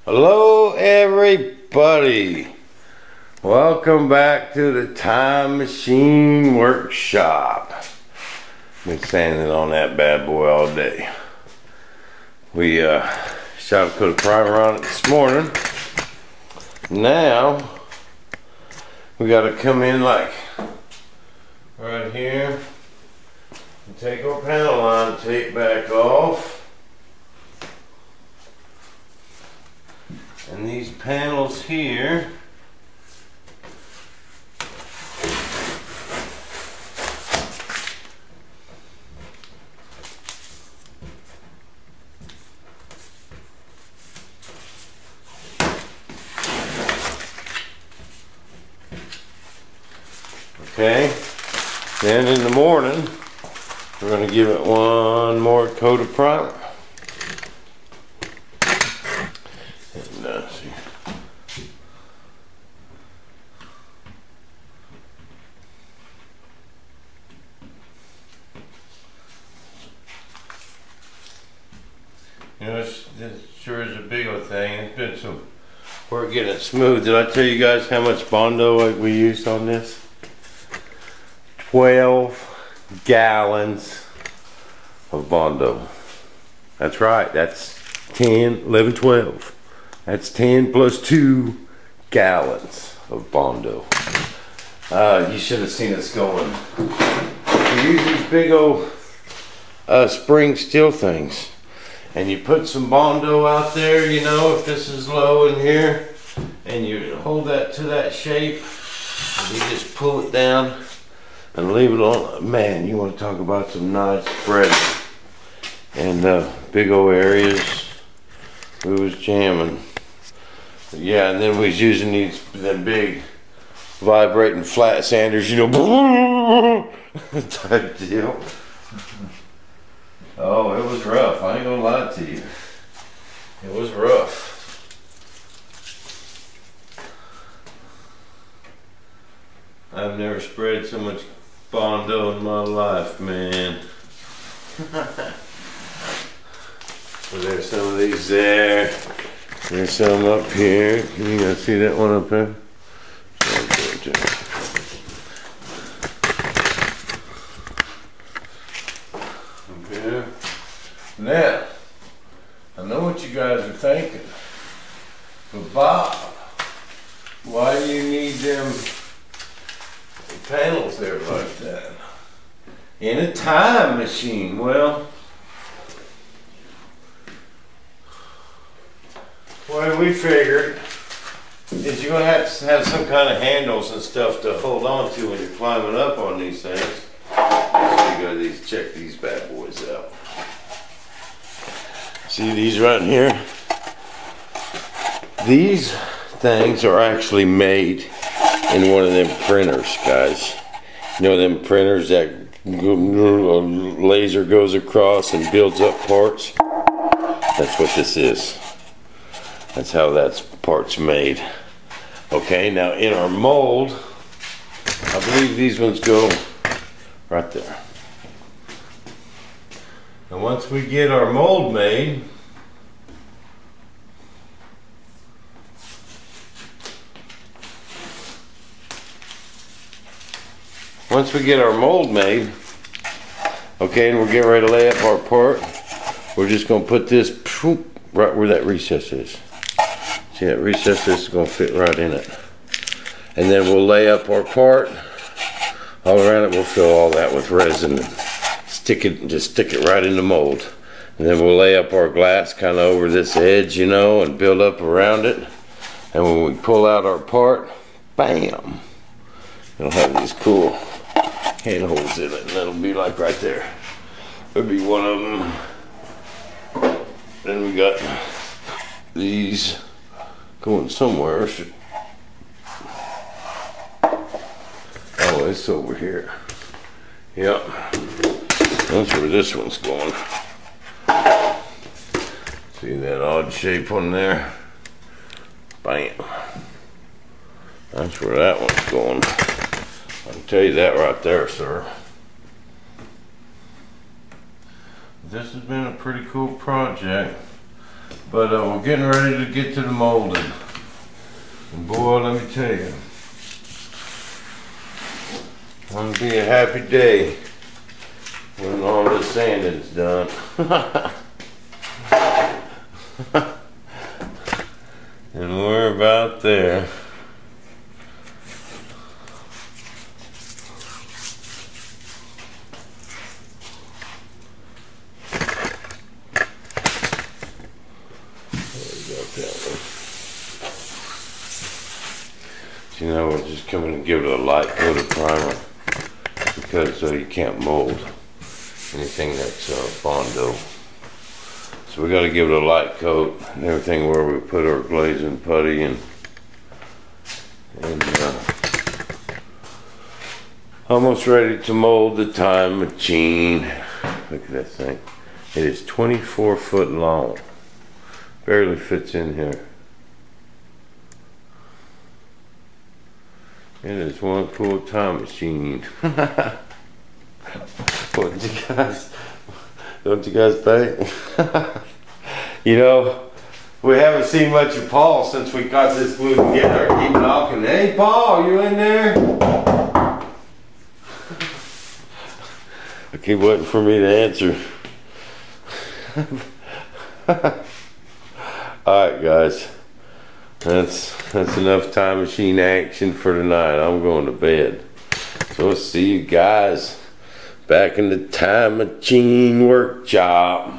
Hello everybody, welcome back to the Time Machine Workshop. Been sanding on that bad boy all day. We shot a coat of primer on it this morning. Now we got to come in like right here and take our panel line tape back off. And these panels here okay, then in the morning we're going to give it one more coat of primer. See. You know, this sure is a big old thing. It's been some work getting it smooth. Did I tell you guys how much Bondo we used on this? 12 gallons of Bondo. That's right. That's 10, 11, 12. That's 10 plus 2 gallons of Bondo. You should have seen us going. You use these big old spring steel things, and you put some Bondo out there, you know, if this is low in here, and you hold that to that shape, and you just pull it down and leave it on. Man, you want to talk about some nice spread and big old areas. We was jamming. Yeah, and then we was using them big vibrating flat sanders, you know, type deal. Oh, it was rough. I ain't gonna lie to you. It was rough. I've never spread so much Bondo in my life, man. So there's some of these there. There's some up here. Can you guys see that one up there? Up here. Now, I know what you guys are thinking, but Bob, why do you need them panels there like that? In a time machine, well, what we figured is you're going to have some kind of handles and stuff to hold on to when you're climbing up on these things. So you got check these bad boys out. See these right here? These things are actually made in one of them printers, guys. You know them printers that a laser goes across and builds up parts? That's what this is. That's how that part's made. Okay, now in our mold, I believe these ones go right there. And once we get our mold made, okay, and we're getting ready to lay up our part, we're just going to put this right where that recess is. See that recess is going to fit right in it. And then we'll lay up our part. All around it we'll fill all that with resin and just stick it right in the mold. And then we'll lay up our glass kind of over this edge, you know, and build up around it. And when we pull out our part, bam! It'll have these cool handholds in it, and that'll be like right there. There'll be one of them. Then we got these going somewhere. Oh, it's over here. Yep. That's where this one's going. See that odd shape on there? Bam. That's where that one's going. I can tell you that right there, sir. This has been a pretty cool project. But we're getting ready to get to the molding. And boy, let me tell you, it's gonna be a happy day when all this sanding's done. And we're about there. You know, we're just coming to give it a light coat of primer because you can't mold anything that's Bondo. So we got to give it a light coat and everything where we put our glazing putty and almost ready to mold the time machine. Look at that thing. It is 24 foot long. Barely fits in here. It is one cool time machine. Don't you guys think? You know, we haven't seen much of Paul since we got this glued together. I keep knocking. Hey Paul, you in there? I keep waiting for me to answer. Alright guys. That's enough time machine action for tonight. I'm going to bed. So we'll see you guys back in the time machine workshop.